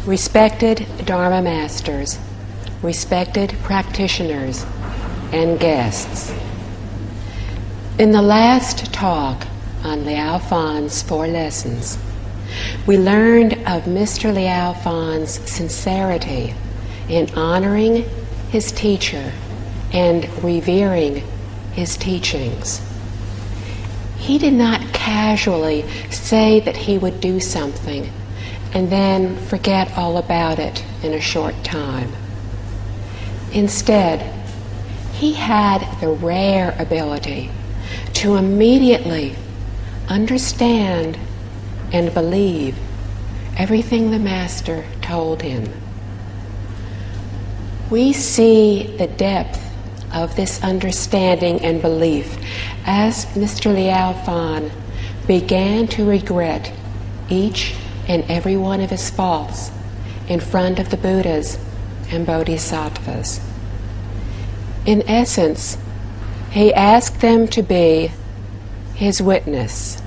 Respected Dharma Masters, respected practitioners, and guests. In the last talk on Liao Fan's 4 lessons, we learned of Mr. Liao Fan's sincerity in honoring his teacher and revering his teachings. He did not casually say that he would do something and then forget all about it in a short time. Instead, he had the rare ability to immediately understand and believe everything the Master told him. We see the depth of this understanding and belief as Mr. Liao Fan began to regret each and every one of his faults in front of the Buddhas and Bodhisattvas. In essence, he asked them to be his witness.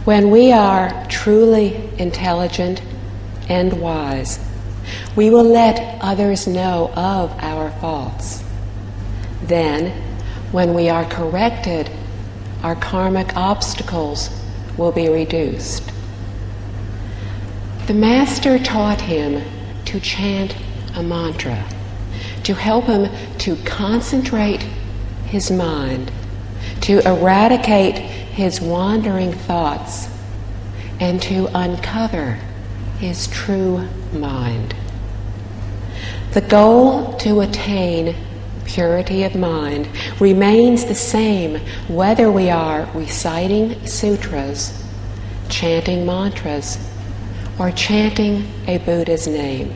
When we are truly intelligent and wise, we will let others know of our faults. Then, when we are corrected, our karmic obstacles will be reduced. The Master taught him to chant a mantra to help him to concentrate his mind, to eradicate his wandering thoughts, and to uncover his true mind. The goal to attain purity of mind remains the same whether we are reciting sutras, chanting mantras, or chanting a Buddha's name.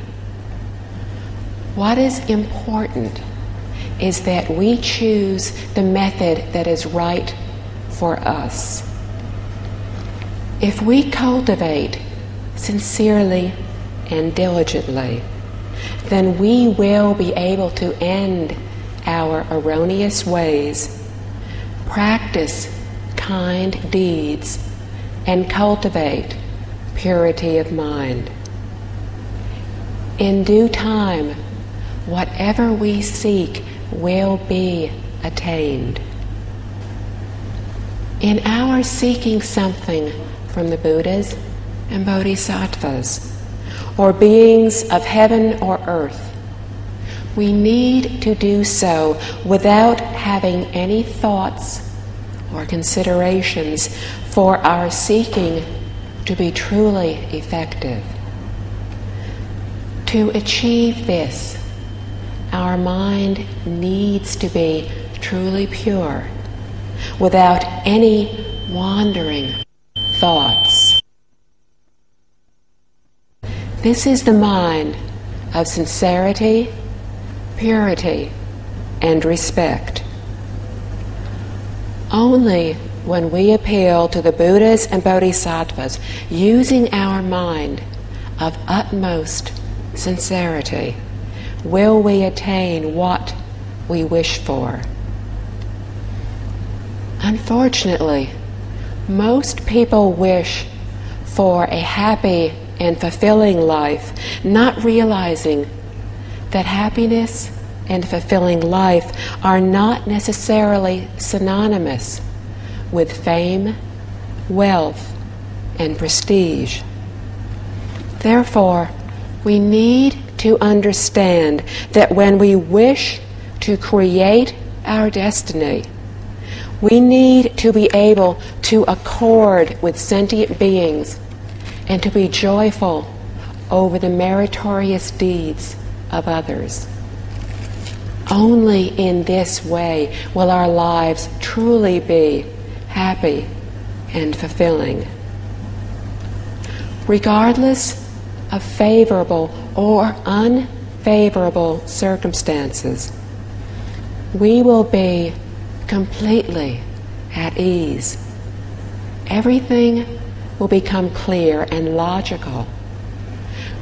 What is important is that we choose the method that is right for us. If we cultivate sincerely and diligently, then we will be able to end our erroneous ways, practice kind deeds, and cultivate purity of mind. In due time, whatever we seek will be attained. In our seeking something from the Buddhas and Bodhisattvas, or beings of heaven or earth, we need to do so without having any thoughts or considerations for our seeking to be truly effective. To achieve this, our mind needs to be truly pure, without any wandering thoughts. This is the mind of sincerity, purity, and respect. Only when we appeal to the Buddhas and Bodhisattvas using our mind of utmost sincerity will we attain what we wish for. Unfortunately, most people wish for a happy and fulfilling life, not realizing that happiness and fulfilling life are not necessarily synonymous with fame, wealth, and prestige. Therefore, we need to understand that when we wish to create our destiny, we need to be able to accord with sentient beings and to be joyful over the meritorious deeds of others. Only in this way will our lives truly be happy and fulfilling. Regardless of favorable or unfavorable circumstances, we will be completely at ease. Everything will become clear and logical.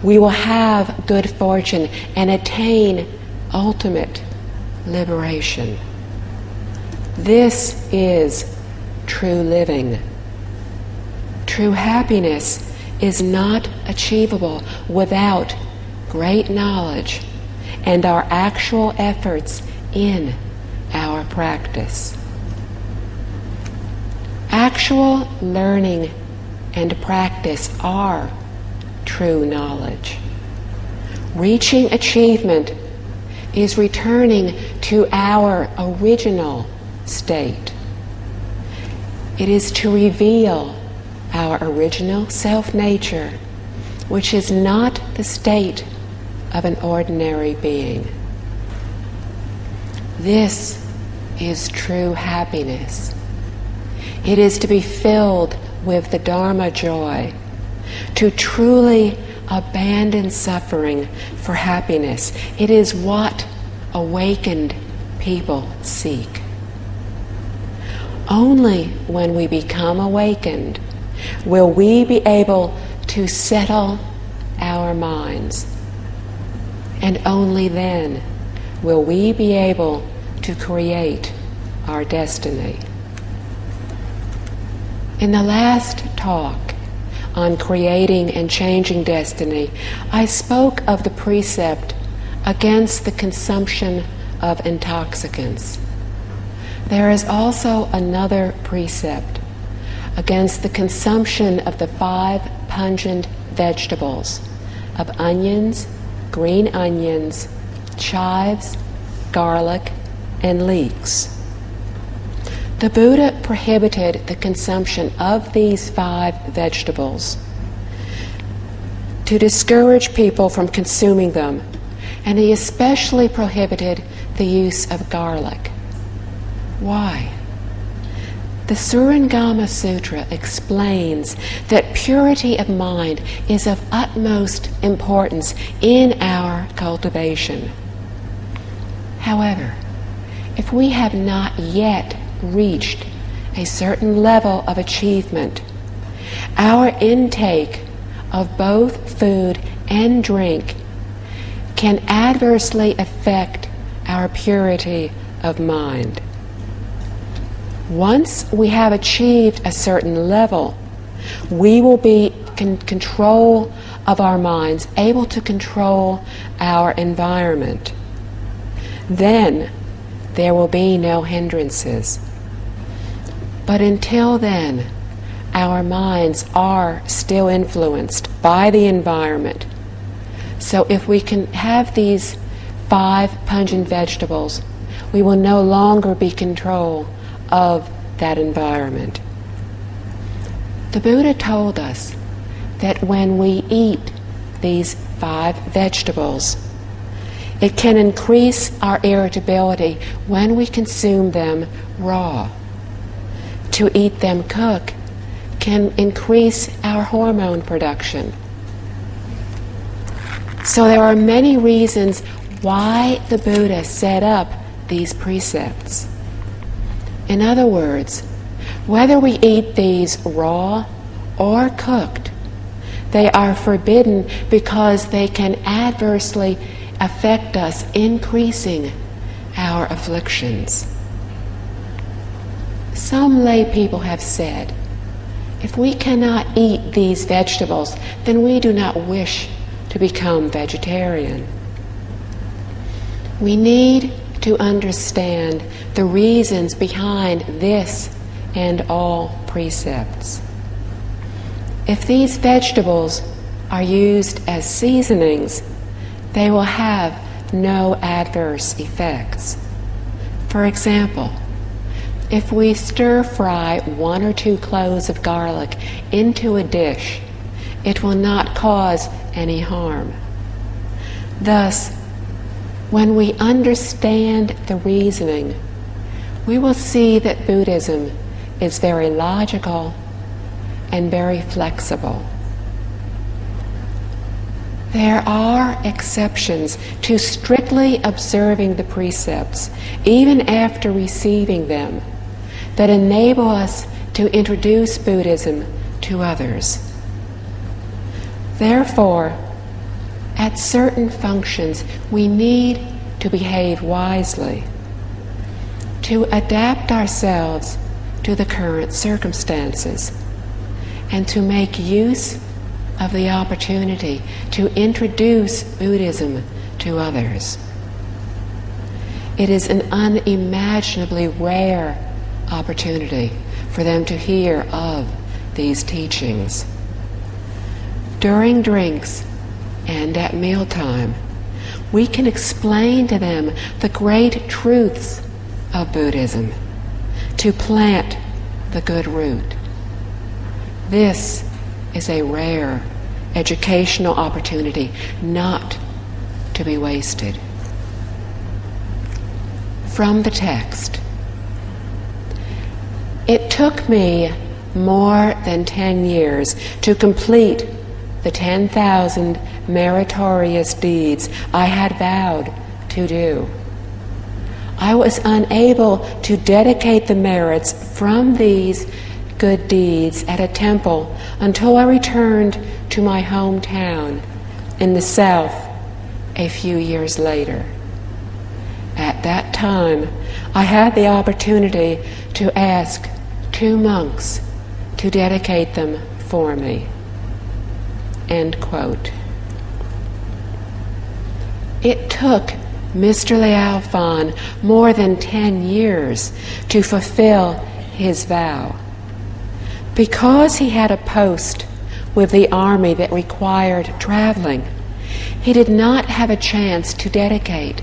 We will have good fortune and attain ultimate liberation. This is true living. True happiness is not achievable without great knowledge and our actual efforts in our practice. Actual learning and practice are true knowledge. Reaching achievement is returning to our original state. It is to reveal our original self-nature, which is not the state of an ordinary being. This is true happiness. It is to be filled with the Dharma joy, to truly abandon suffering for happiness. It is what awakened people seek. Only when we become awakened will we be able to settle our minds, and only then will we be able to create our destiny. In the last talk on creating and changing destiny, I spoke of the precept against the consumption of intoxicants. There is also another precept against the consumption of the 5 pungent vegetables of onions, green onions, chives, garlic, and leeks. The Buddha prohibited the consumption of these 5 vegetables to discourage people from consuming them, and he especially prohibited the use of garlic. Why? The Surangama Sutra explains that purity of mind is of utmost importance in our cultivation. However, if we have not yet reached a certain level of achievement, our intake of both food and drink can adversely affect our purity of mind. Once we have achieved a certain level, we will be in control of our minds, able to control our environment. Then there will be no hindrances. But until then, our minds are still influenced by the environment. So if we can have these 5 pungent vegetables, we will no longer be in control of that environment. The Buddha told us that when we eat these 5 vegetables, it can increase our irritability when we consume them raw. To eat them cooked can increase our hormone production. So there are many reasons why the Buddha set up these precepts. In other words, whether we eat these raw or cooked, they are forbidden because they can adversely affect us, increasing our afflictions. Some lay people have said, if we cannot eat these vegetables, then we do not wish to become vegetarian. We need to understand the reasons behind this and all precepts. If these vegetables are used as seasonings, they will have no adverse effects. For example, if we stir fry 1 or 2 cloves of garlic into a dish, it will not cause any harm. Thus, when we understand the reasoning, we will see that Buddhism is very logical and very flexible. There are exceptions to strictly observing the precepts, even after receiving them, that enable us to introduce Buddhism to others. Therefore, at certain functions, we need to behave wisely, to adapt ourselves to the current circumstances, and to make use of the opportunity to introduce Buddhism to others. It is an unimaginably rare opportunity for them to hear of these teachings. During drinks and at mealtime, we can explain to them the great truths of Buddhism, to plant the good root. This is a rare educational opportunity not to be wasted. From the text. It took me more than 10 years to complete the 10,000 meritorious deeds I had vowed to do. I was unable to dedicate the merits from these good deeds at a temple until I returned to my hometown in the south a few years later. At that time, I had the opportunity to ask 2 monks to dedicate them for me. End quote. It took Mr. Liao Fan more than 10 years to fulfill his vow. Because he had a post with the army that required traveling, he did not have a chance to dedicate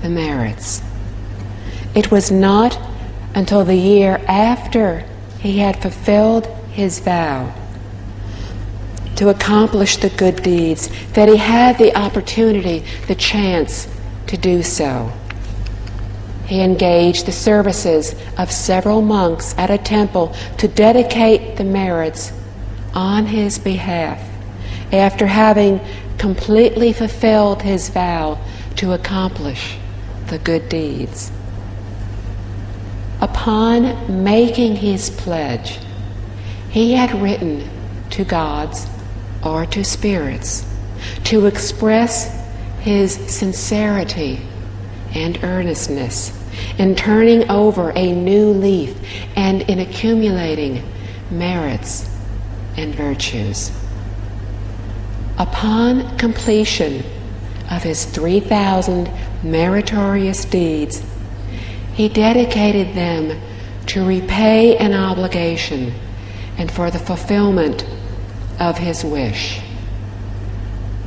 the merits. It was not until the year after he had fulfilled his vow to accomplish the good deeds that he had the opportunity, the chance to do so. He engaged the services of several monks at a temple to dedicate the merits on his behalf after having completely fulfilled his vow to accomplish the good deeds. Upon making his pledge, he had written to gods or to spirits to express his sincerity and earnestness in turning over a new leaf and in accumulating merits and virtues. Upon completion of his 3,000 meritorious deeds, he dedicated them to repay an obligation and for the fulfillment of his wish.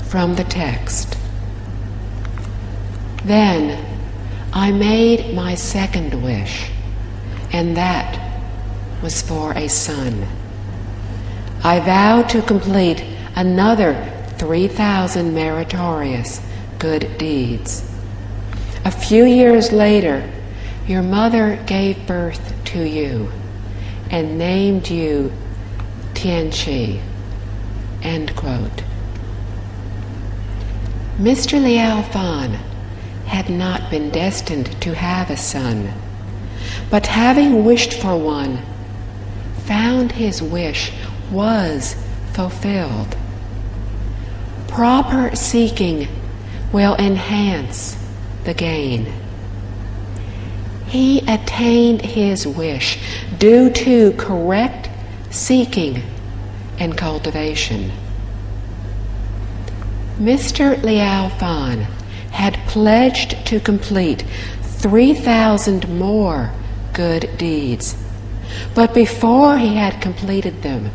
From the text. Then I made my second wish, and that was for a son. I vowed to complete another 3,000 meritorious good deeds. A few years later, your mother gave birth to you and named you Tianqi. End quote. Mr. Liao Fan had not been destined to have a son, but having wished for one, found his wish was fulfilled. Proper seeking will enhance the gain. He attained his wish due to correct seeking and cultivation. Mr. Liao Fan had pledged to complete 3,000 more good deeds, but before he had completed them,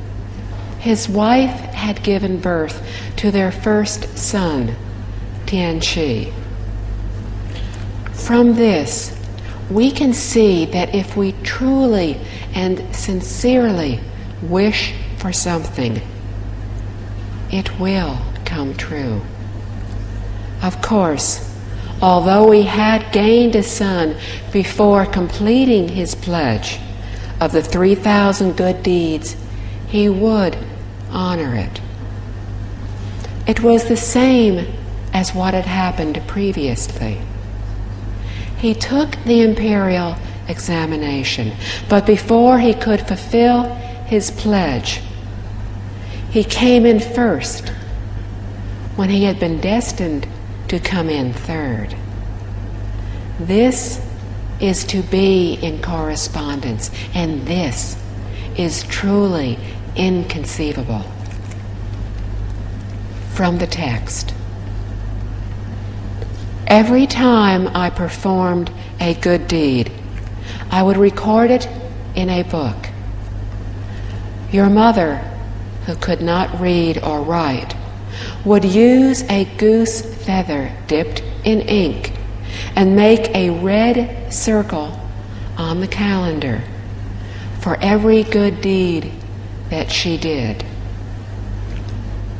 his wife had given birth to their first son, Tianqi. From this, we can see that if we truly and sincerely wish for something, it will come true. Of course, although he had gained a son before completing his pledge of the 3,000 good deeds, he would honor it. It was the same as what had happened previously. He took the imperial examination, but before he could fulfill his pledge, he came in first when he had been destined to come in third. This is to be in correspondence, and this is truly inconceivable. from the text. Every time I performed a good deed, I would record it in a book. Your mother, who could not read or write, would use a goose feather dipped in ink and make a red circle on the calendar for every good deed that she did.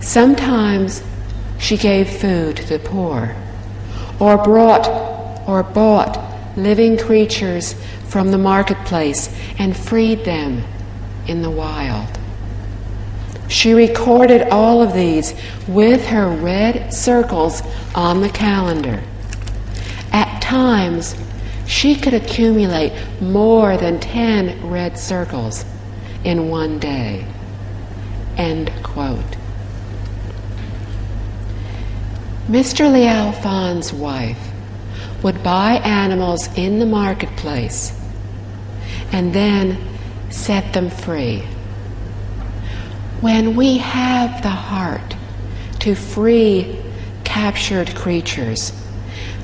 Sometimes she gave food to the poor, or bought living creatures from the marketplace and freed them in the wild. She recorded all of these with her red circles on the calendar. At times, she could accumulate more than 10 red circles in one day. End quote. Mr. Liao Fan's wife would buy animals in the marketplace and then set them free. When we have the heart to free captured creatures,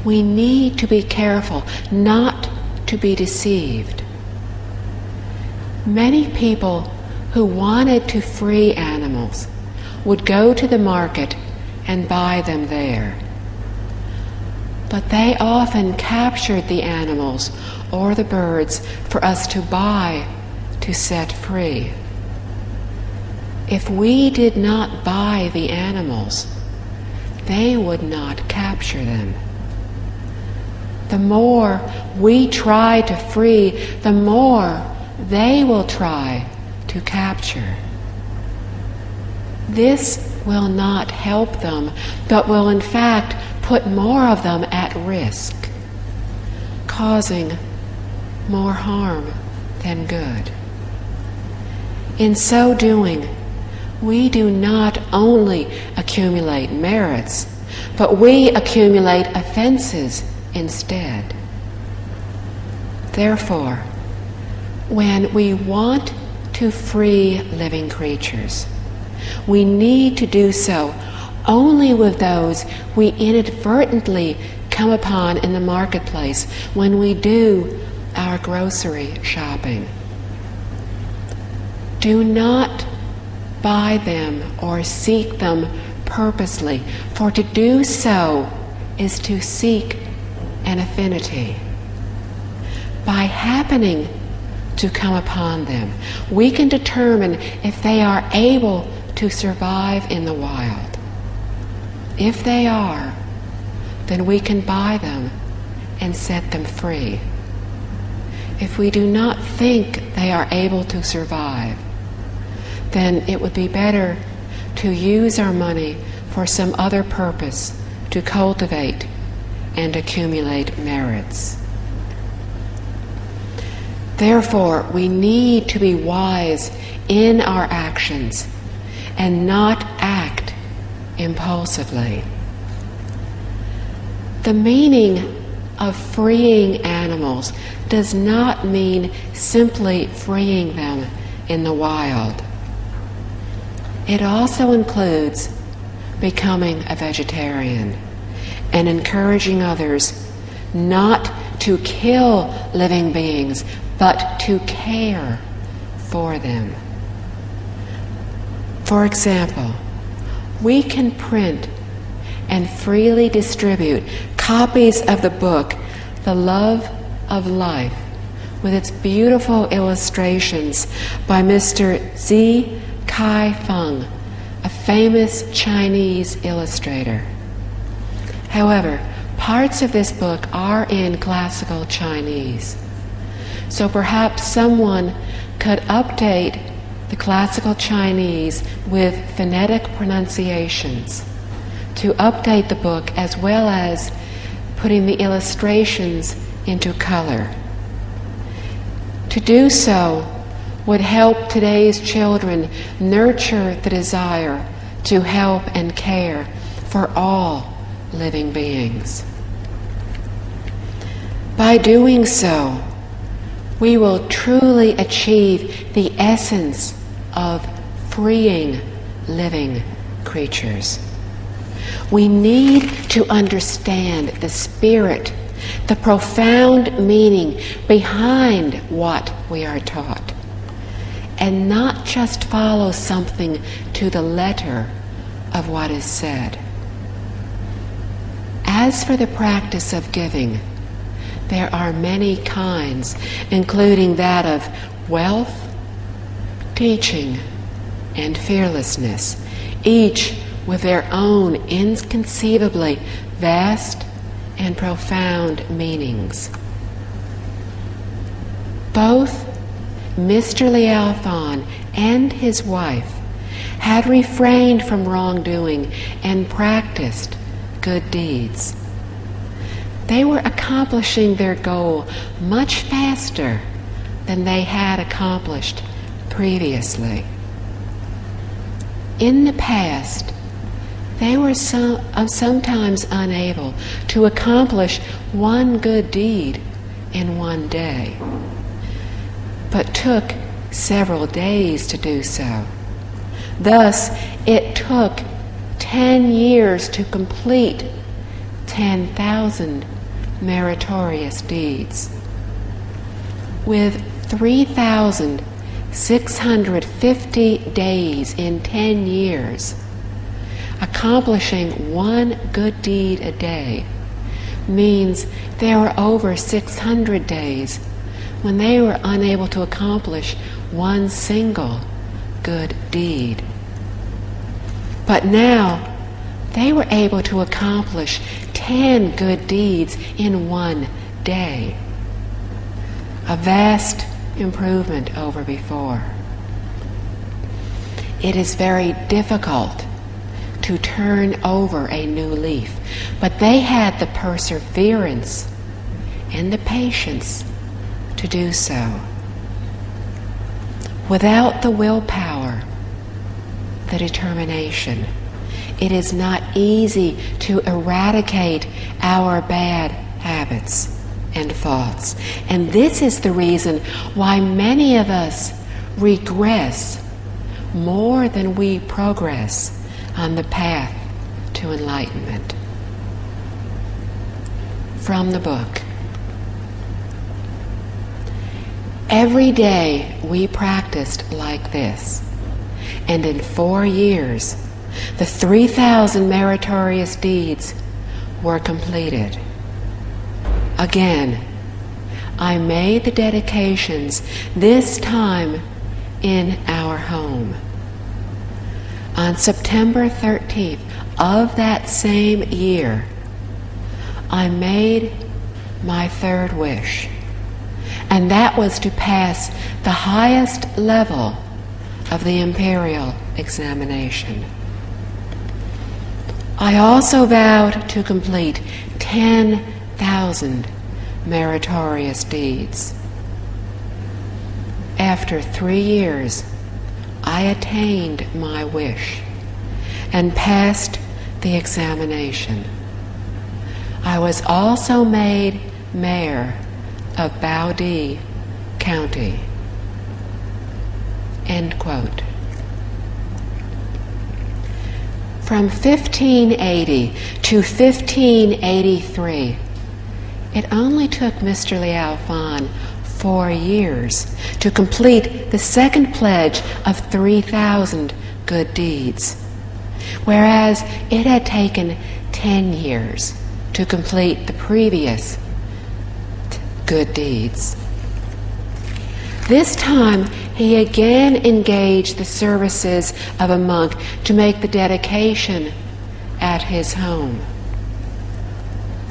we need to be careful not to be deceived. Many people who wanted to free animals would go to the market and buy them there. But they often captured the animals or the birds for us to buy to set free. If we did not buy the animals, they would not capture them. The more we try to free, the more they will try to capture. This will not help them, but will in fact put more of them at risk, causing more harm than good. In so doing, we do not only accumulate merits, but we accumulate offenses instead. Therefore, when we want to free living creatures, we need to do so only with those we inadvertently come upon in the marketplace when we do our grocery shopping. Do not buy them or seek them purposely, for to do so is to seek an affinity. By happening to come upon them, we can determine if they are able to survive in the wild. If they are, then we can buy them and set them free. If we do not think they are able to survive, then it would be better to use our money for some other purpose to cultivate and accumulate merits. Therefore, we need to be wise in our actions and not act impulsively. The meaning of freeing animals does not mean simply freeing them in the wild. It also includes becoming a vegetarian and encouraging others not to kill living beings, but to care for them. For example, we can print and freely distribute copies of the book, The Love of Life, with its beautiful illustrations by Mr. Z. Kai Feng, a famous Chinese illustrator. However, parts of this book are in classical Chinese, so perhaps someone could update the classical Chinese with phonetic pronunciations to update the book, as well as putting the illustrations into color. To do so would help today's children nurture the desire to help and care for all living beings. By doing so, we will truly achieve the essence of freeing living creatures. we need to understand the spirit, the profound meaning behind what we are taught, and not just follow something to the letter of what is said. As for the practice of giving, there are many kinds, including that of wealth, teaching, and fearlessness, each with their own inconceivably vast and profound meanings. Both Mr. Liao Fan and his wife had refrained from wrongdoing and practiced good deeds. They were accomplishing their goal much faster than they had accomplished previously. In the past, they were sometimes unable to accomplish one good deed in one day, but took several days to do so. Thus, it took 10 years to complete 10,000 meritorious deeds. With 3,650 days in 10 years, accomplishing one good deed a day means there were over 600 days when they were unable to accomplish one single good deed. But now they were able to accomplish 10 good deeds in one day. A vast improvement over before. It is very difficult to turn over a new leaf, but they had the perseverance and the patience to do so. Without the willpower, the determination, it is not easy to eradicate our bad habits and faults. And this is the reason why many of us regress more than we progress on the path to enlightenment. From the book. Every day we practiced like this, and in 4 years, the 3,000 meritorious deeds were completed. Again, I made the dedications, this time in our home. On September 13th of that same year, I made my third wish, and that was to pass the highest level of the imperial examination. I also vowed to complete 10,000 meritorious deeds. After 3 years, I attained my wish and passed the examination. I was also made mayor of Baodi County. End quote. From 1580 to 1583, it only took Mr. Liao Fan 4 years to complete the second pledge of 3,000 good deeds, whereas it had taken 10 years to complete the previous good deeds. This time, he again engaged the services of a monk to make the dedication at his home.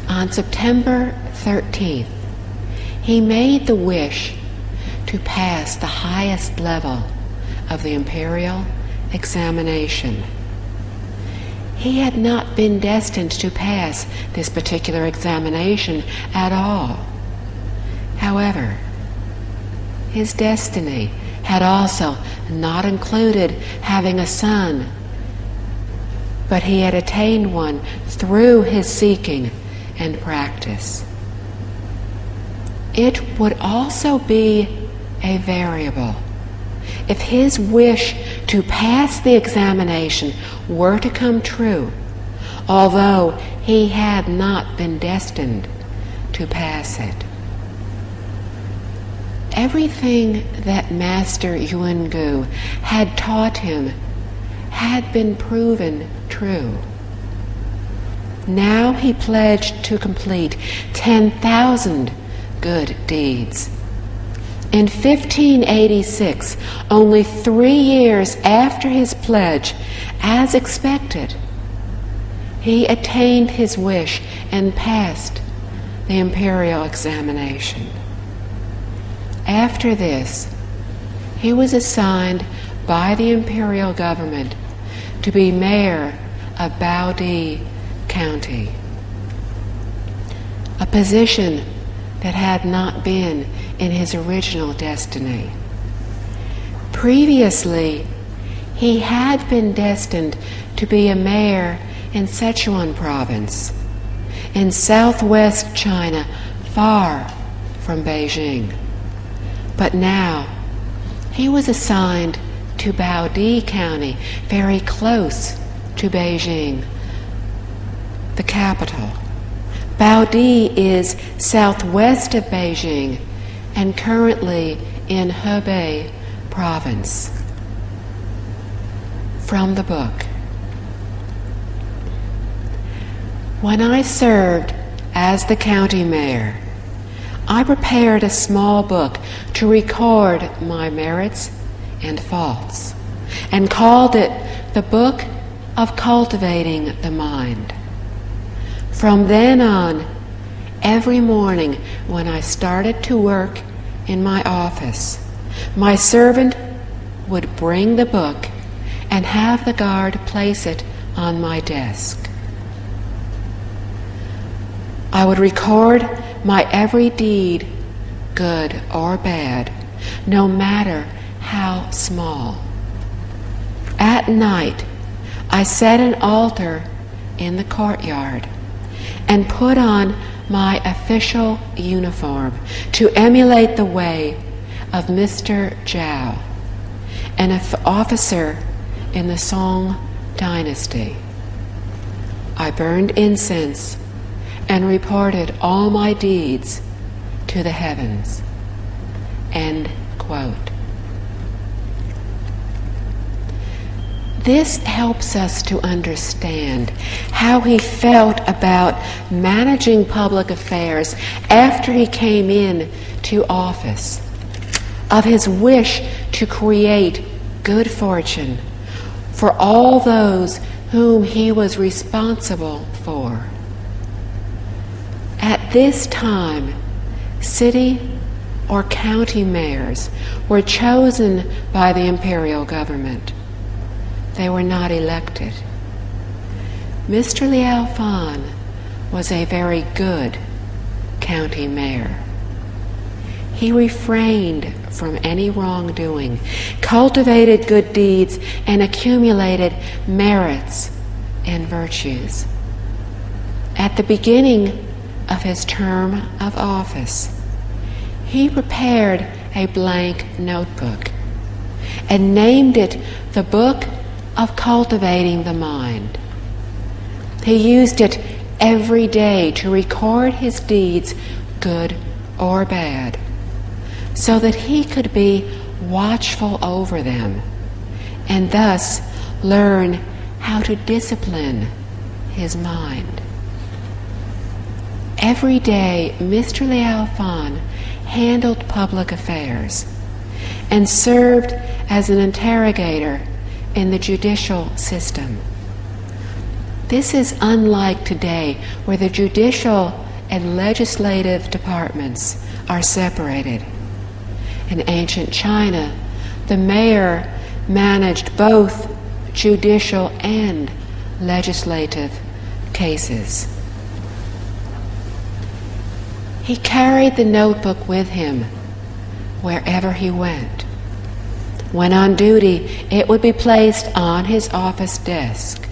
On September 13th, he made the wish to pass the highest level of the imperial examination. He had not been destined to pass this particular examination at all. However, his destiny had also not included having a son, but he had attained one through his seeking and practice. It would also be a variable. If his wish to pass the examination were to come true, although he had not been destined to pass it. Everything that Master Yuangu had taught him had been proven true. Now he pledged to complete 10,000 good deeds. In 1586, only 3 years after his pledge, as expected, he attained his wish and passed the imperial examination. After this, he was assigned by the imperial government to be mayor of Baodi County, a position that had not been in his original destiny. Previously, he had been destined to be a mayor in Sichuan province, in southwest China, far from Beijing. But now, he was assigned to Baodi County, very close to Beijing, the capital. Baodi is southwest of Beijing and currently in Hebei province. From the book. When I served as the county mayor, I prepared a small book to record my merits and faults, and called it the Book of Cultivating the Mind. From then on, every morning when I started to work in my office, my servant would bring the book and have the guard place it on my desk. I would record my every deed, good or bad, no matter how small. At night, I set an altar in the courtyard and put on my official uniform to emulate the way of Mr. Zhao, an officer in the Song dynasty. I burned incense and reported all my deeds to the heavens. End quote. This helps us to understand how he felt about managing public affairs after he came in to office, of his wish to create good fortune for all those whom he was responsible for. At this time, city or county mayors were chosen by the imperial government. They were not elected. Mr. Liao Fan was a very good county mayor. He refrained from any wrongdoing, cultivated good deeds, and accumulated merits and virtues. At the beginning of his term of office, he prepared a blank notebook and named it the Book of Cultivating the Mind. He used it every day to record his deeds, good or bad, so that he could be watchful over them and thus learn how to discipline his mind. Every day, Mr. Liao Fan handled public affairs and served as an interrogator in the judicial system. This is unlike today, where the judicial and legislative departments are separated. In ancient China, the mayor managed both judicial and legislative cases. He carried the notebook with him wherever he went. When on duty, it would be placed on his office desk.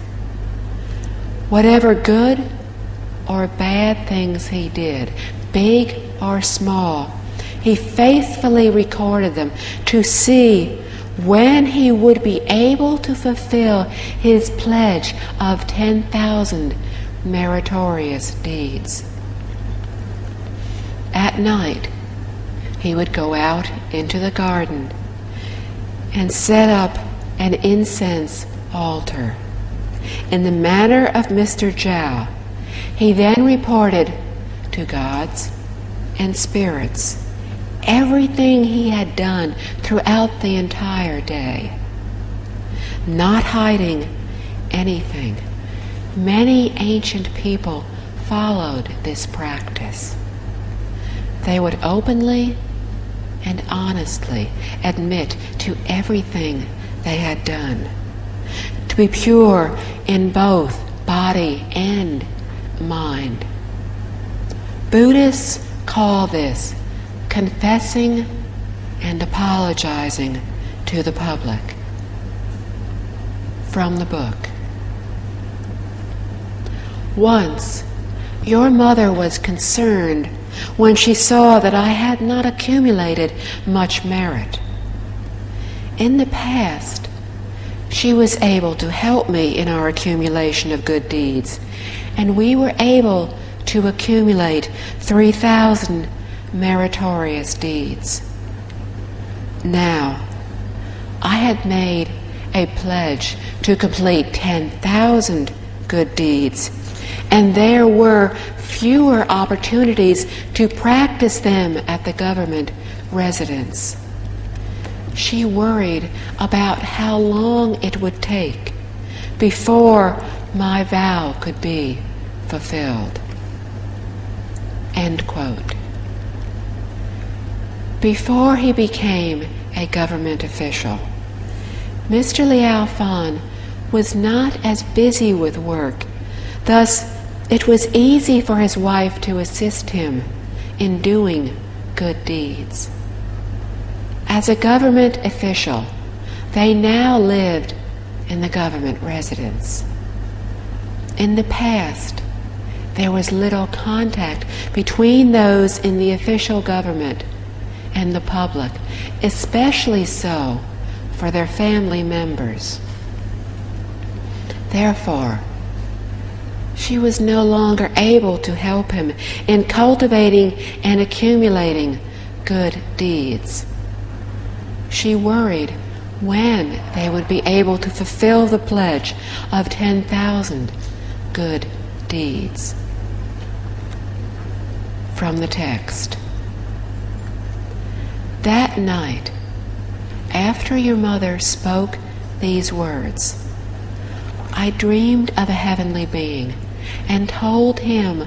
Whatever good or bad things he did, big or small, he faithfully recorded them to see when he would be able to fulfill his pledge of 10,000 meritorious deeds. At night, he would go out into the garden and set up an incense altar. In the manner of Mr. Zhao, he then reported to gods and spirits everything he had done throughout the entire day, not hiding anything. Many ancient people followed this practice. They would openly and honestly admit to everything they had done, to be pure in both body and mind. Buddhists call this confessing and apologizing to the public. From the book. Once, your mother was concerned when she saw that I had not accumulated much merit. In the past, she was able to help me in our accumulation of good deeds, and we were able to accumulate 3,000 meritorious deeds. Now, I had made a pledge to complete 10,000 good deeds, and there were fewer opportunities to practice them at the government residence. She worried about how long it would take before my vow could be fulfilled. End quote. Before he became a government official, Mr. Liao Fan was not as busy with work. Thus, it was easy for his wife to assist him in doing good deeds. As a government official, they now lived in the government residence. In the past, there was little contact between those in the official government and the public, especially so for their family members. Therefore, she was no longer able to help him in cultivating and accumulating good deeds. She worried when they would be able to fulfill the pledge of 10,000 good deeds. From the text. That night, after your mother spoke these words, I dreamed of a heavenly being and told him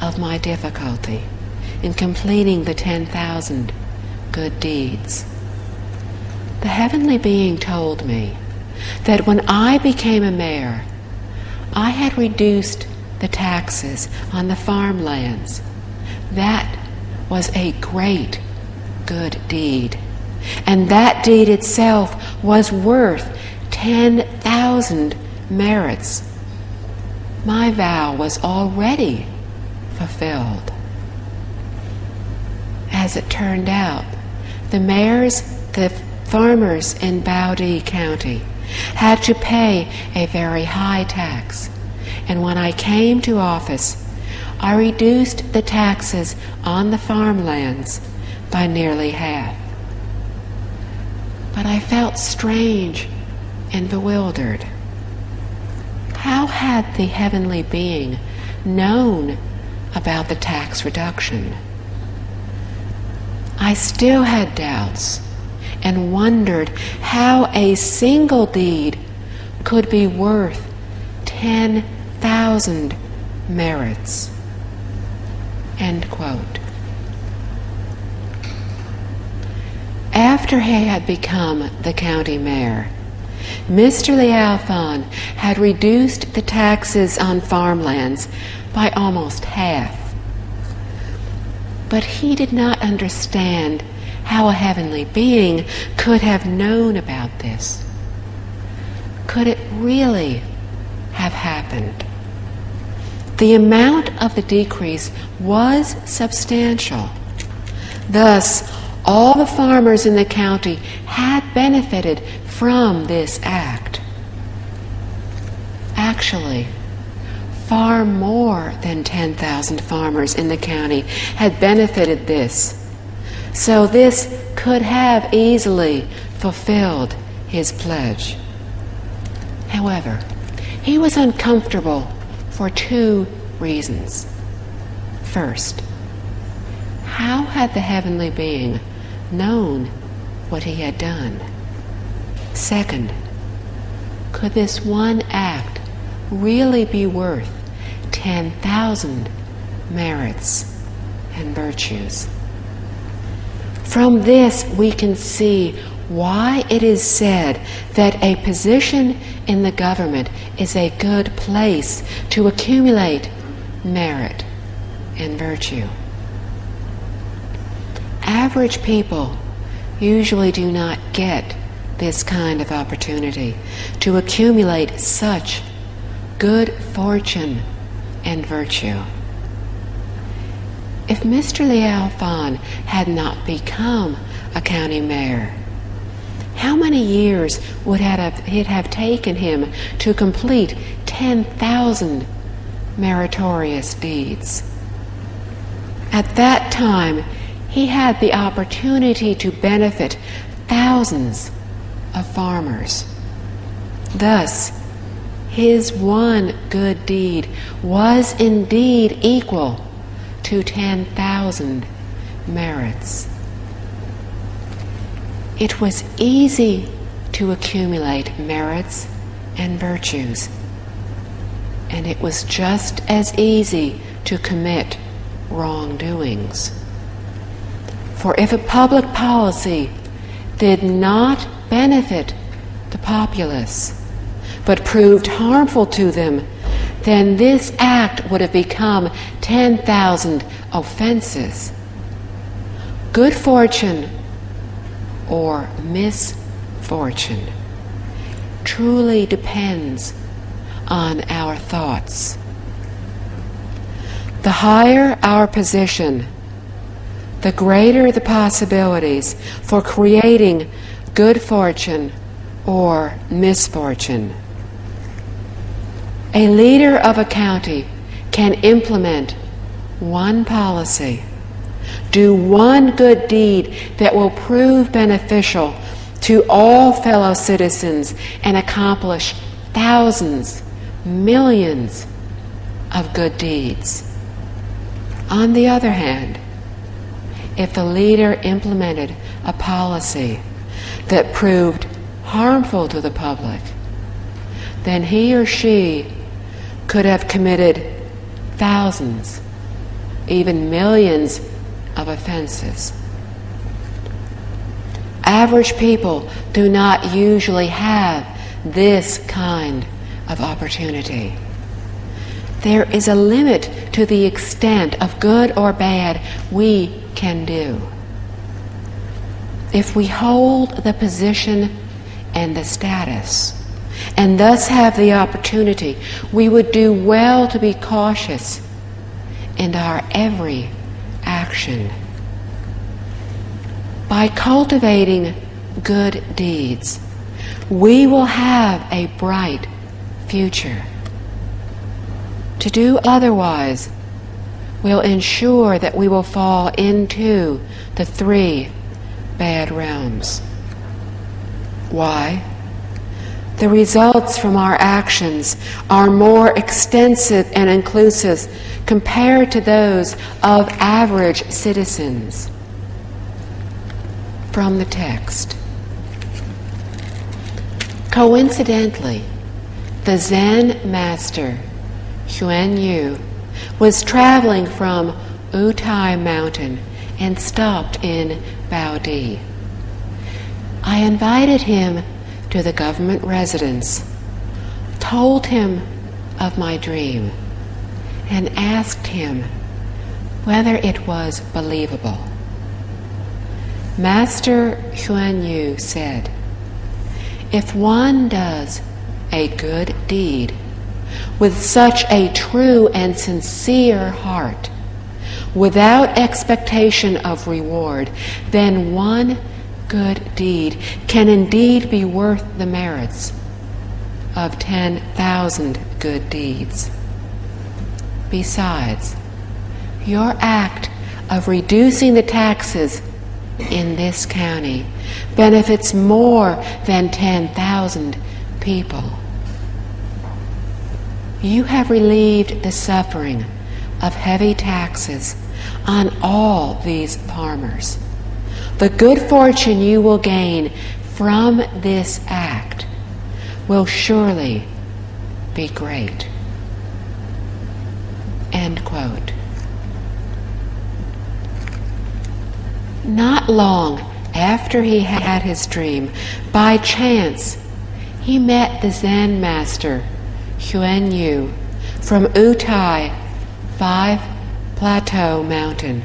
of my difficulty in completing the 10,000 good deeds. The heavenly being told me that when I became a mayor, I had reduced the taxes on the farmlands. That was a great good deed, and that deed itself was worth 10,000 merits. My vow was already fulfilled. As it turned out, the farmers in Baodi County had to pay a very high tax, and when I came to office, I reduced the taxes on the farmlands by nearly half. But I felt strange and bewildered. How had the heavenly being known about the tax reduction? I still had doubts and wondered how a single deed could be worth 10,000 merits. End quote. After he had become the county mayor, Mr. Liao Fan had reduced the taxes on farmlands by almost half. But he did not understand how a heavenly being could have known about this. Could it really have happened? The amount of the decrease was substantial. Thus, All the farmers in the county had benefited from this act. Actually, far more than 10,000 farmers in the county had benefited this. So this could have easily fulfilled his pledge. However, he was uncomfortable for two reasons. First, how had the heavenly being known what he had done? Second, could this one act really be worth 10,000 merits and virtues? From this we can see why it is said that a position in the government is a good place to accumulate merit and virtue. Average people usually do not get this kind of opportunity to accumulate such good fortune and virtue. If Mr. Liao Fan had not become a county mayor, how many years would it have taken him to complete 10,000 meritorious deeds? At that time, he had the opportunity to benefit thousands of farmers. Thus, his one good deed was indeed equal to 10,000 merits. It was easy to accumulate merits and virtues, and it was just as easy to commit wrongdoings. For if a public policy did not benefit the populace, but proved harmful to them, then this act would have become 10,000 offenses. Good fortune or misfortune truly depends on our thoughts. The higher our position, the greater the possibilities for creating good fortune or misfortune. A leader of a county can implement one policy, do one good deed that will prove beneficial to all fellow citizens and accomplish thousands, millions of good deeds. On the other hand, if the leader implemented a policy that proved harmful to the public, then he or she could have committed thousands, even millions of offenses. Average people do not usually have this kind of opportunity. There is a limit to the extent of good or bad we can do. If we hold the position and the status, and thus have the opportunity, we would do well to be cautious in our every action. By cultivating good deeds, we will have a bright future. To do otherwise will ensure that we will fall into the three bad realms. Why? The results from our actions are more extensive and inclusive compared to those of average citizens. From the text. Coincidentally, the Zen master, Xuan Yu, was traveling from Wutai Mountain and stopped in Baodi. I invited him to the government residence, told him of my dream, and asked him whether it was believable. Master Xuan Yu said, "If one does a good deed with such a true and sincere heart, without expectation of reward, then one good deed can indeed be worth the merits of 10,000 good deeds. Besides, your act of reducing the taxes in this county benefits more than 10,000 people. You have relieved the suffering of heavy taxes on all these farmers. The good fortune you will gain from this act will surely be great. End quote. Not long after he had his dream, by chance, he met the Zen master, Huan Yu, from Utai 5 Plateau Mountain,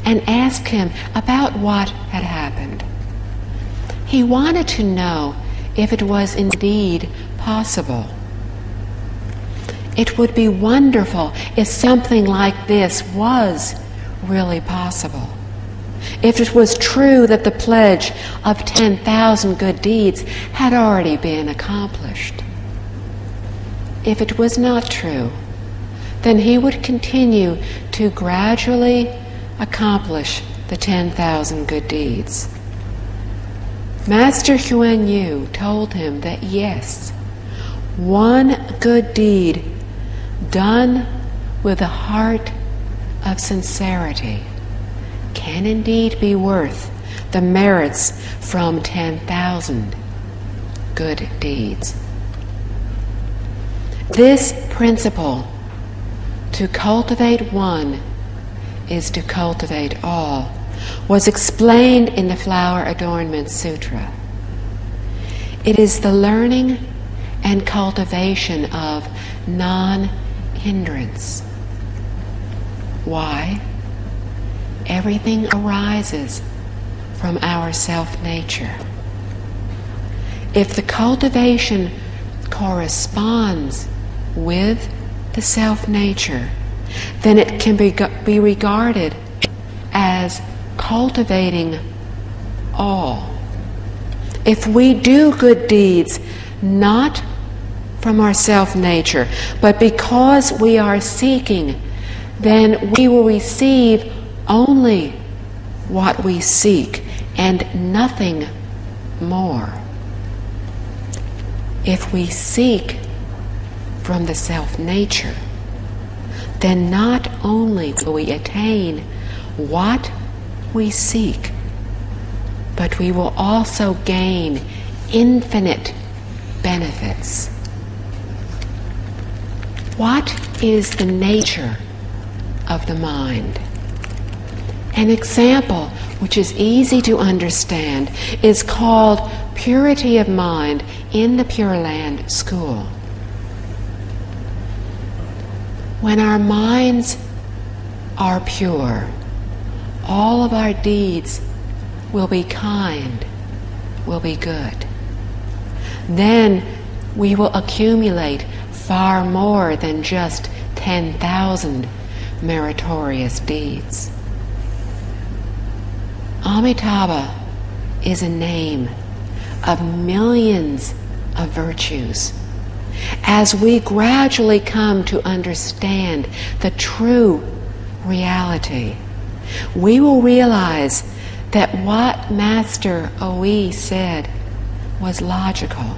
and asked him about what had happened. He wanted to know if it was indeed possible. It would be wonderful if something like this was really possible. If it was true that the pledge of 10,000 good deeds had already been accomplished. If it was not true, then he would continue to gradually accomplish the 10,000 good deeds. Master Huan Yu told him that yes, one good deed done with a heart of sincerity can indeed be worth the merits from 10,000 good deeds. This principle, to cultivate one is to cultivate all, was explained in the Flower Adornment Sutra. It is the learning and cultivation of non-hindrance. Why? Everything arises from our self-nature. If the cultivation corresponds with the self-nature, then it can be regarded as cultivating all. If we do good deeds not from our self-nature, but because we are seeking, then we will receive only what we seek and nothing more. If we seek from the self-nature, then not only will we attain what we seek, but we will also gain infinite benefits. What is the nature of the mind? An example which is easy to understand is called purity of mind in the Pure Land School. When our minds are pure, all of our deeds will be kind, will be good. Then we will accumulate far more than just 10,000 meritorious deeds. Amitabha is a name of millions of virtues. As we gradually come to understand the true reality, we will realize that what Master Oe said was logical,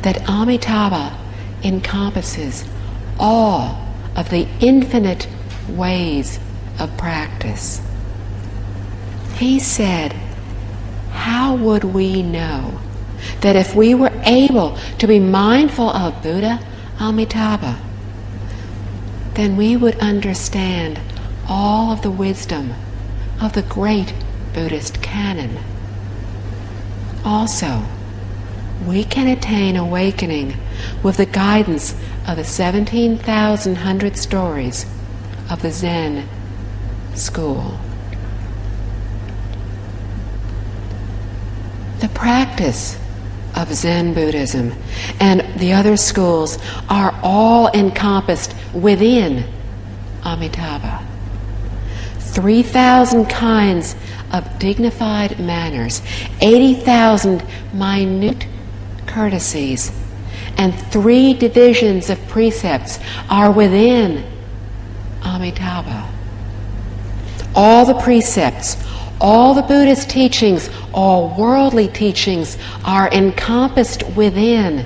that Amitabha encompasses all of the infinite ways of practice. He said, how would we know that if we were able to be mindful of Buddha Amitabha, then we would understand all of the wisdom of the great Buddhist canon. Also, we can attain awakening with the guidance of the 17,100 stories of the Zen school. The practice of Zen Buddhism and the other schools are all encompassed within Amitabha. 3,000 kinds of dignified manners, 80,000 minute courtesies, and 3 divisions of precepts are within Amitabha. All the precepts, all the Buddhist teachings, all worldly teachings are encompassed within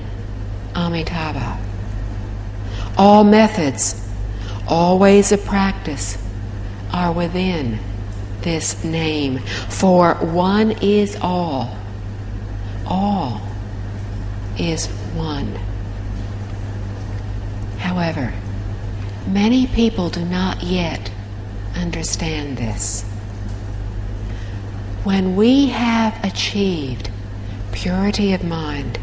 Amitabha. All methods, all ways of practice are within this name, for one is all. All is one. However, many people do not yet understand this. When we have achieved purity of mind,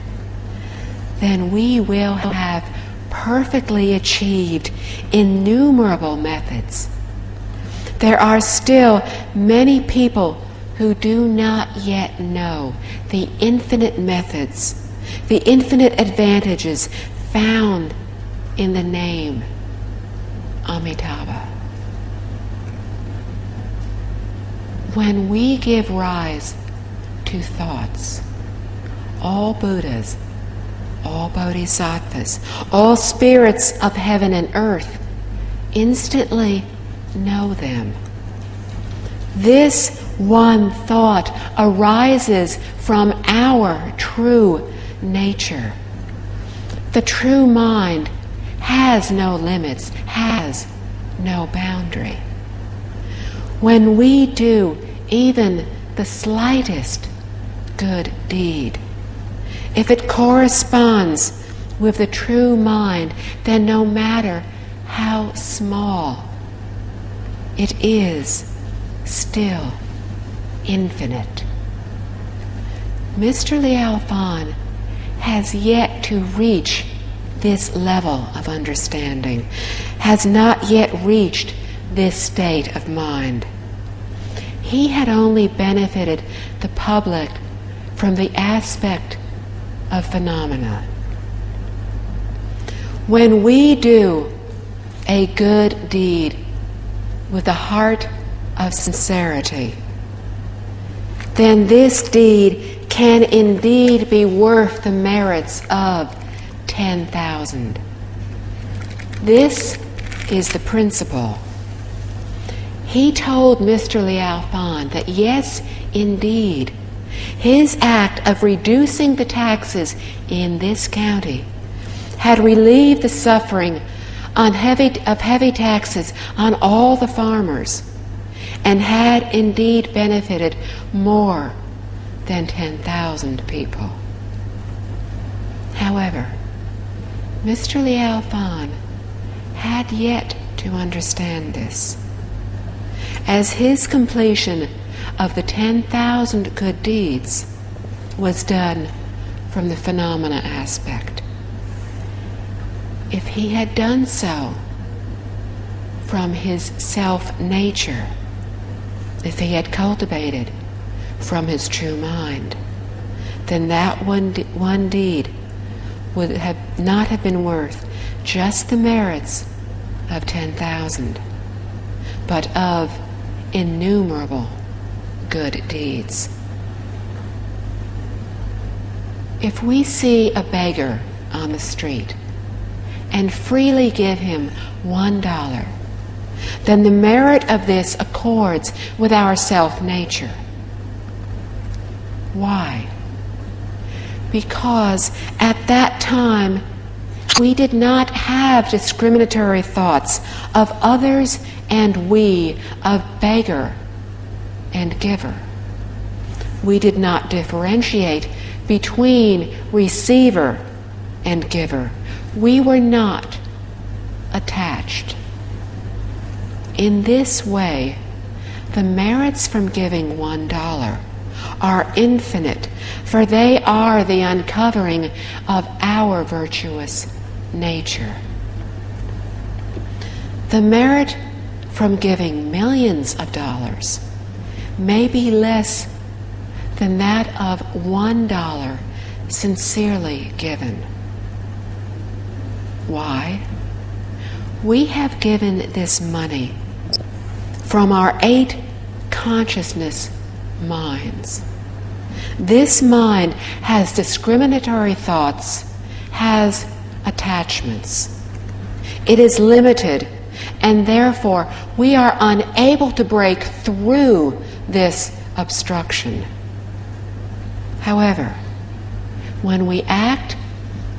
then we will have perfectly achieved innumerable methods. There are still many people who do not yet know the infinite methods, the infinite advantages found in the name Amitabha. When we give rise to thoughts, all Buddhas, all Bodhisattvas, all spirits of heaven and earth instantly know them. This one thought arises from our true nature. The true mind has no limits, has no boundary. When we do even the slightest good deed, if it corresponds with the true mind, then no matter how small, it is still infinite. Mr. Liao Fan has yet to reach this level of understanding, has not yet reached this state of mind. He had only benefited the public from the aspect of phenomena. When we do a good deed with a heart of sincerity, then this deed can indeed be worth the merits of 10,000. This is the principle. He told Mr. Liao Fan that yes, indeed, his act of reducing the taxes in this county had relieved the suffering of heavy taxes on all the farmers, and had indeed benefited more than 10,000 people. However, Mr. Liao Fan had yet to understand this, as his completion of the 10,000 good deeds was done from the phenomena aspect. If he had done so from his self-nature, if he had cultivated from his true mind, then that one deed would not have been worth just the merits of 10,000, but of innumerable good deeds. If we see a beggar on the street and freely give him $1, then the merit of this accords with our self-nature. Why? Because at that time we did not have discriminatory thoughts of others and we, of beggar and giver. We did not differentiate between receiver and giver. We were not attached. In this way, the merits from giving $1 are infinite, for they are the uncovering of our virtuous nature. The merit from giving millions of dollars may be less than that of $1 sincerely given. Why? We have given this money from our 8 consciousness minds. This mind has discriminatory thoughts, has attachments. It is limited, and therefore we are unable to break through this obstruction. However, when we act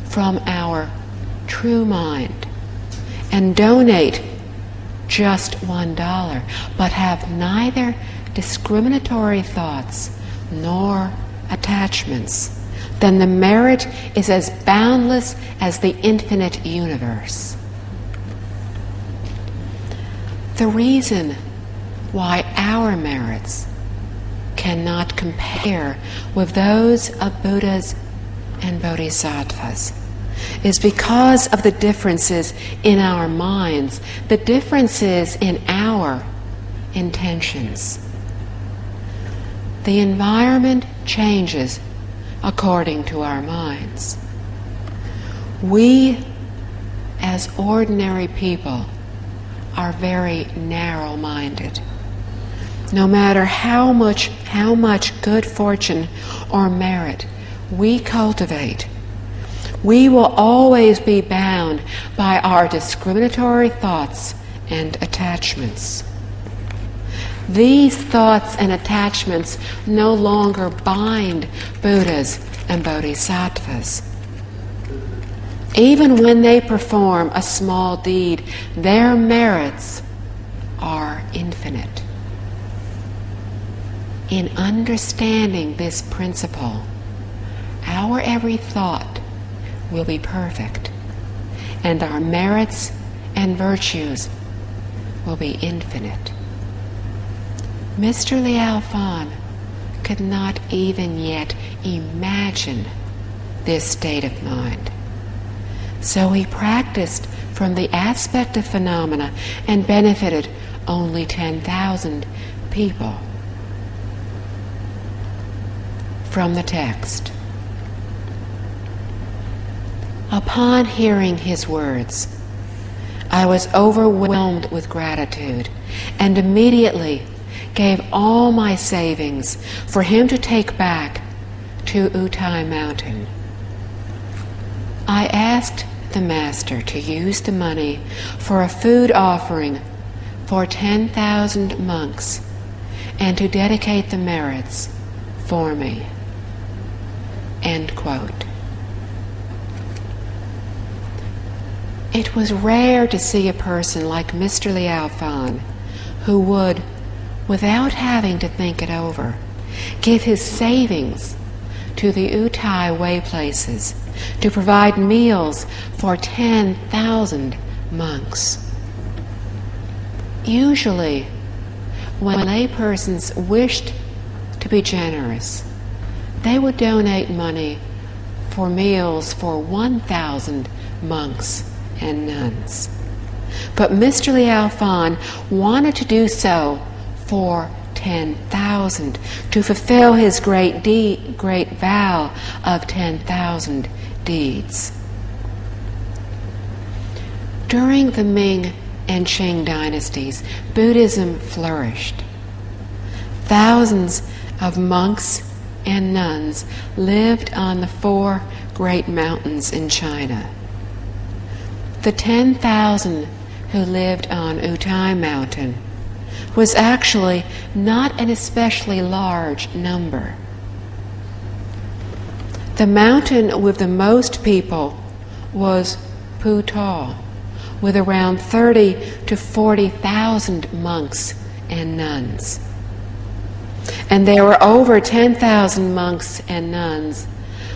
from our true mind and donate just $1, but have neither discriminatory thoughts nor attachments, then the merit is as boundless as the infinite universe. The reason why our merits cannot compare with those of Buddhas and Bodhisattvas is because of the differences in our minds, the differences in our intentions. The environment changes according to our minds. We, as ordinary people, are very narrow-minded. No matter how much good fortune or merit we cultivate, we will always be bound by our discriminatory thoughts and attachments. These thoughts and attachments no longer bind Buddhas and Bodhisattvas. Even when they perform a small deed, their merits are infinite. In understanding this principle, our every thought will be perfect, and our merits and virtues will be infinite. Mr. Liao Fan could not even yet imagine this state of mind. So he practiced from the aspect of phenomena and benefited only 10,000 people. From the text. Upon hearing his words, I was overwhelmed with gratitude and immediately gave all my savings for him to take back to Utai Mountain. I asked the master to use the money for a food offering for 10,000 monks and to dedicate the merits for me. End quote. It was rare to see a person like Mr. Liao Fan who would, without having to think it over, give his savings to the Utai way places to provide meals for 10,000 monks. Usually, when laypersons wished to be generous, they would donate money for meals for 1,000 monks and nuns. But Mr. Liao Fan wanted to do so for 10,000 to fulfill his great vow of 10,000 deeds. During the Ming and Qing dynasties, Buddhism flourished. Thousands of monks and nuns lived on the 4 great mountains in China. The 10,000 who lived on Utai Mountain was actually not an especially large number. The mountain with the most people was Putal, with around 30 to 40,000 monks and nuns. And there were over 10,000 monks and nuns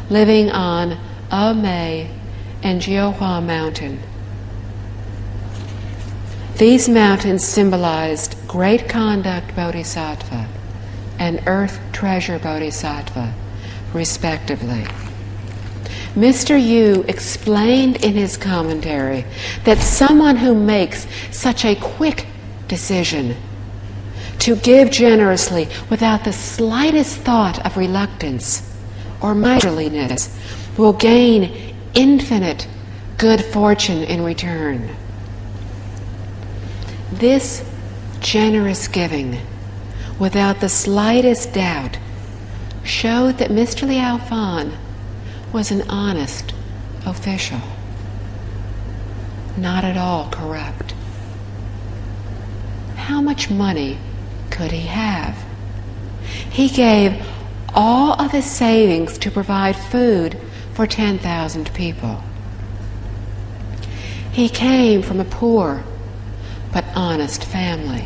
living on Amei and Jiuhua Mountain. These mountains symbolized Great Conduct Bodhisattva and Earth Treasure Bodhisattva, respectively. Mr. Yu explained in his commentary that someone who makes such a quick decision to give generously without the slightest thought of reluctance or miserliness will gain infinite good fortune in return. This generous giving, without the slightest doubt, showed that Mr. Liao Fan was an honest official, not at all corrupt. How much money could he have? He gave all of his savings to provide food for 10,000 people. He came from a poor but honest family,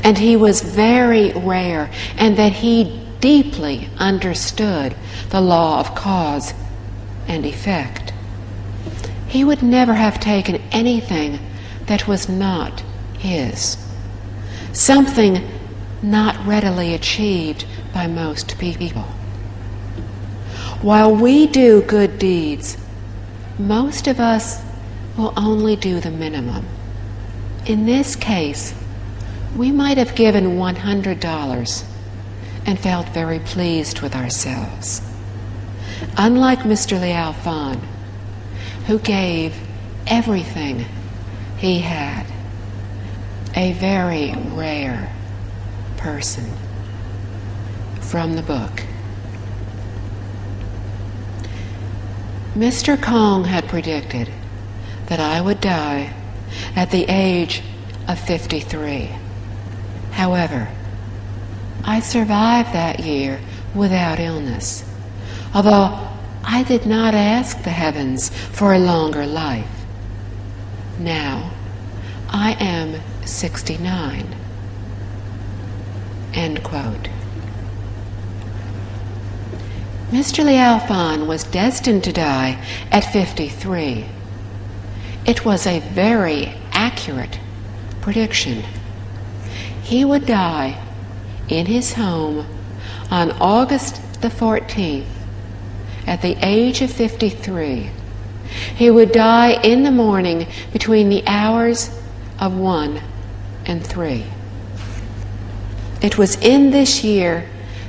and he was very rare in that he deeply understood the law of cause and effect. He would never have taken anything that was not his, something not readily achieved by most people. While we do good deeds, most of us will only do the minimum. In this case, we might have given $100 and felt very pleased with ourselves. Unlike Mr. Liao Fan, who gave everything he had, a very rare person. From the book. Mr. Kong had predicted that I would die at the age of 53. However, I survived that year without illness, although I did not ask the heavens for a longer life. Now, I am 69. End quote. Mr. Liao Fan was destined to die at 53. It was a very accurate prediction. He would die in his home on August the 14th at the age of 53. He would die in the morning between the hours of 1 and 3. It was in this year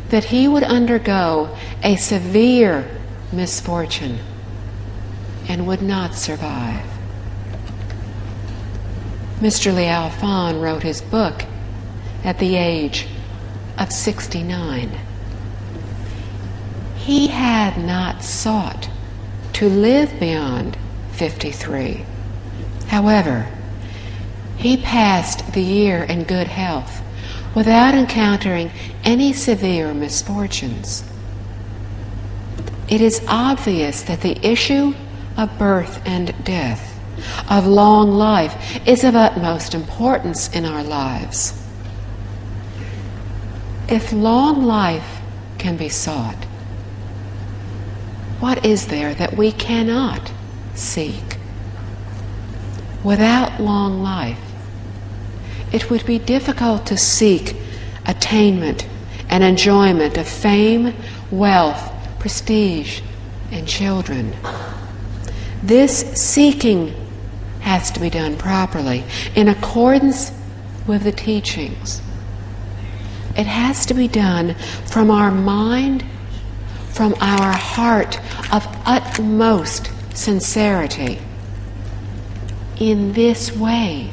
that he would undergo a severe misfortune and would not survive. Mr. Liao Fan wrote his book at the age of 69. He had not sought to live beyond 53. However, he passed the year in good health without encountering any severe misfortunes. It is obvious that the issue of birth and death, of long life, is of utmost importance in our lives. If long life can be sought, what is there that we cannot seek? Without long life, it would be difficult to seek attainment and enjoyment of fame, wealth, prestige, and children. This seeking has to be done properly, in accordance with the teachings. It has to be done from our mind, from our heart of utmost sincerity. In this way,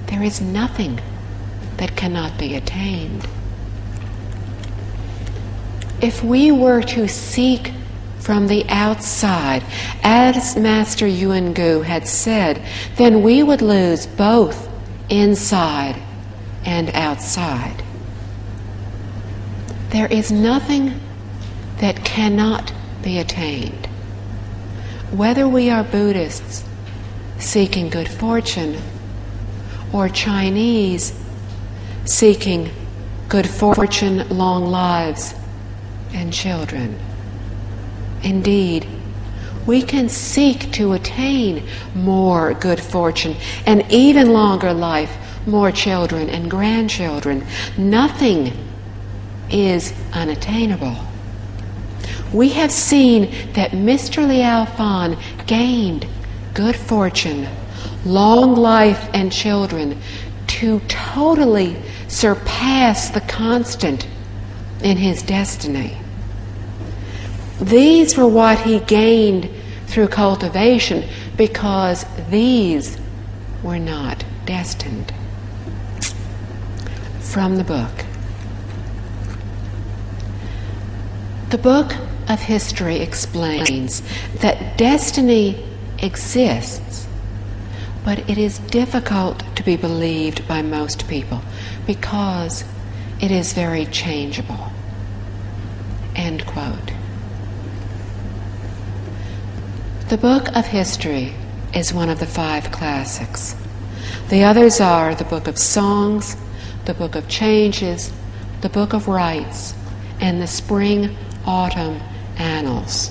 there is nothing that cannot be attained. If we were to seek from the outside, as Master Yuan Gu had said, then we would lose both inside and outside. There is nothing that cannot be attained. Whether we are Buddhists seeking good fortune, or Chinese seeking good fortune, long lives, and children. Indeed, we can seek to attain more good fortune and even longer life, more children and grandchildren. Nothing is unattainable. We have seen that Mr. Liao Fan gained good fortune, long life, and children to totally surpass the constant in his destiny. These were what he gained through cultivation, because these were not destined. from the book. The book of history explains that destiny exists, but it is difficult to be believed by most people because it is very changeable. End quote. The book of history is one of the 5 classics. The others are the book of songs, the book of changes, the book of rites, and the spring-autumn annals.